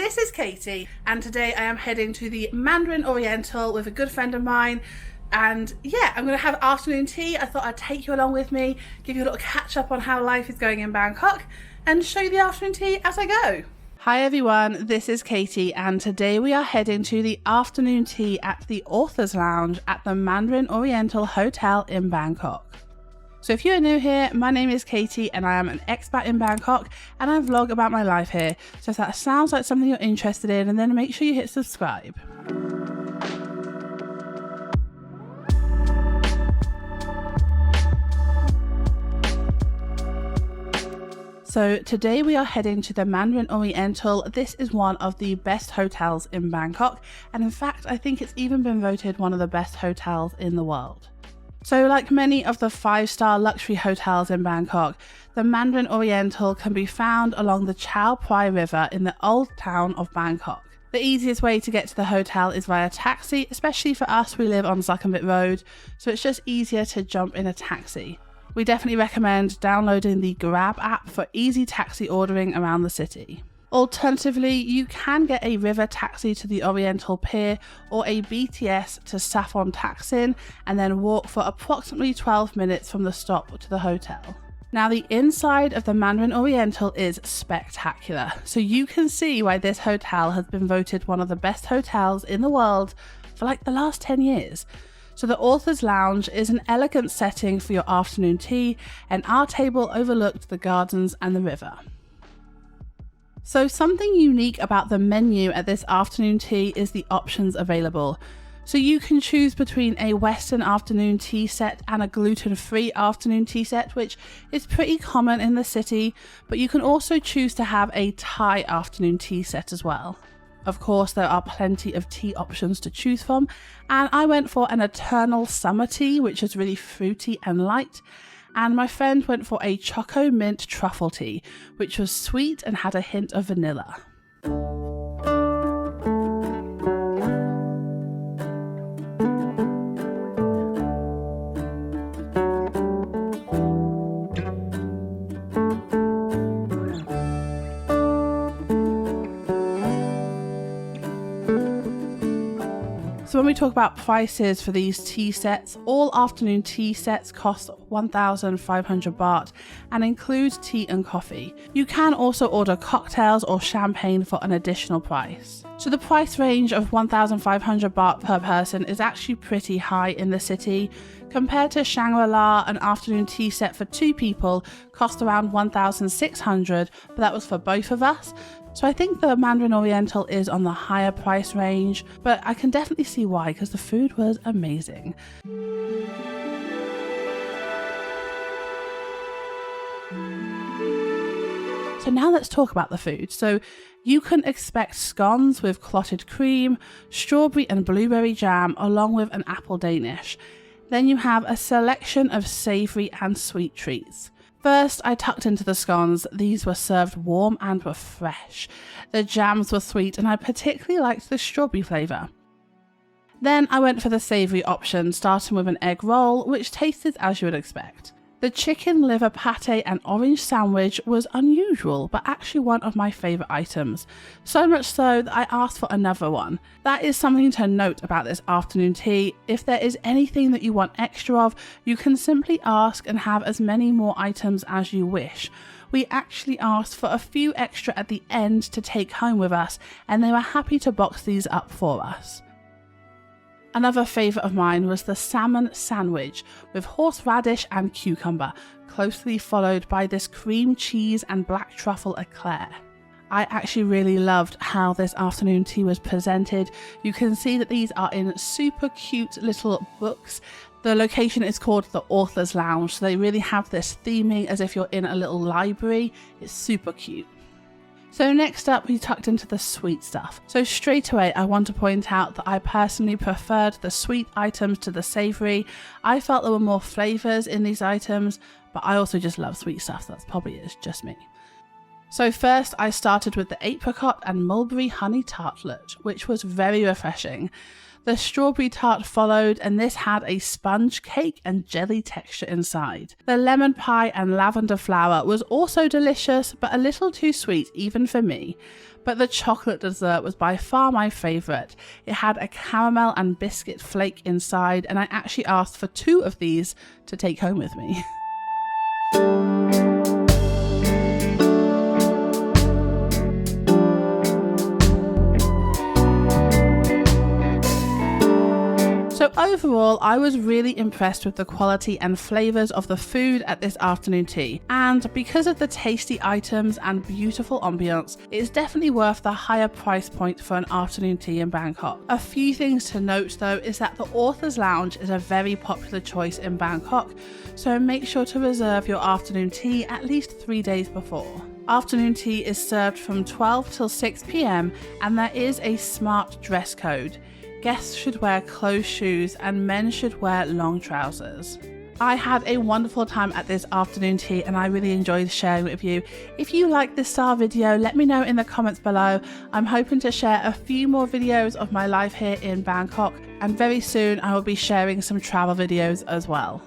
this is Katie, and today I am heading to the Mandarin Oriental with a good friend of mine. And yeah, I'm going to have afternoon tea. I thought I'd take you along with me, give you a little catch up on how life is going in Bangkok, and show you the afternoon tea as I go. Hi everyone, this is Katie, and today we are heading to the afternoon tea at the Author's Lounge at the Mandarin Oriental Hotel in Bangkok. So if you're new here, my name is Katie and I am an expat in Bangkok and I vlog about my life here. So if that sounds like something you're interested in, then make sure you hit subscribe. So today we are heading to the Mandarin Oriental. This is one of the best hotels in Bangkok, and in fact I think it's even been voted one of the best hotels in the world. So like many of the 5-star luxury hotels in Bangkok, the Mandarin Oriental can be found along the Chao Phraya River in the old town of Bangkok. The easiest way to get to the hotel is via taxi, especially for us, we live on Sukhumvit Road, so it's just easier to jump in a taxi. We definitely recommend downloading the Grab app for easy taxi ordering around the city. Alternatively, you can get a river taxi to the Oriental Pier or a BTS to Saffron Taksin and then walk for approximately 12 minutes from the stop to the hotel. Now, the inside of the Mandarin Oriental is spectacular, so you can see why this hotel has been voted one of the best hotels in the world for like the last 10 years. So the Author's Lounge is an elegant setting for your afternoon tea, and our table overlooked the gardens and the river. So something unique about the menu at this afternoon tea is the options available. So you can choose between a Western afternoon tea set and a gluten-free afternoon tea set, which is pretty common in the city, but you can also choose to have a Thai afternoon tea set as well. Of course, there are plenty of tea options to choose from, and I went for an Eternal Summer tea, which is really fruity and light, and my friend went for a Choco Mint Truffle tea, which was sweet and had a hint of vanilla. So when we talk about prices for these tea sets, all afternoon tea sets cost 1,500 baht and include tea and coffee. You can also order cocktails or champagne for an additional price. So the price range of 1,500 baht per person is actually pretty high in the city. Compared to Shangri-La, an afternoon tea set for 2 people cost around 1,600, but that was for both of us. So I think the Mandarin Oriental is on the higher price range, but I can definitely see why, because the food was amazing. So now let's talk about the food. So you can expect scones with clotted cream, strawberry and blueberry jam, along with an apple Danish. Then you have a selection of savoury and sweet treats. First, I tucked into the scones. These were served warm and were fresh. The jams were sweet and I particularly liked the strawberry flavour. Then I went for the savoury option, starting with an egg roll, which tasted as you would expect. The chicken liver pate and orange sandwich was unusual, but actually one of my favourite items. So much so that I asked for another one. That is something to note about this afternoon tea. If there is anything that you want extra of, you can simply ask and have as many more items as you wish. We actually asked for a few extra at the end to take home with us, and they were happy to box these up for us. Another favourite of mine was the salmon sandwich with horseradish and cucumber, closely followed by this cream cheese and black truffle eclair. I actually really loved how this afternoon tea was presented. You can see that these are in super cute little books. The location is called the Author's Lounge, so they really have this theming as if you're in a little library. It's super cute. So next up, we tucked into the sweet stuff. So straight away, I want to point out that I personally preferred the sweet items to the savoury. I felt there were more flavours in these items, but I also just love sweet stuff. That's probably is just me. So first, I started with the apricot and mulberry honey tartlet, which was very refreshing. The strawberry tart followed, and this had a sponge cake and jelly texture inside. The lemon pie and lavender flower was also delicious, but a little too sweet even for me. But the chocolate dessert was by far my favourite. It had a caramel and biscuit flake inside, and I actually asked for 2 of these to take home with me. So overall, I was really impressed with the quality and flavours of the food at this afternoon tea, and because of the tasty items and beautiful ambience, it is definitely worth the higher price point for an afternoon tea in Bangkok. A few things to note though is that the Author's Lounge is a very popular choice in Bangkok, so make sure to reserve your afternoon tea at least 3 days before. Afternoon tea is served from 12 till 6 p.m, and there is a smart dress code. Guests should wear closed shoes and men should wear long trousers. I had a wonderful time at this afternoon tea and I really enjoyed sharing it with you. If you like this style video, let me know in the comments below. I'm hoping to share a few more videos of my life here in Bangkok, and very soon I will be sharing some travel videos as well.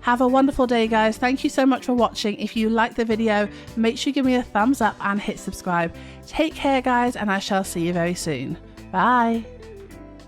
Have a wonderful day guys. Thank you so much for watching. If you liked the video, make sure you give me a thumbs up and hit subscribe. Take care guys, and I shall see you very soon. Bye.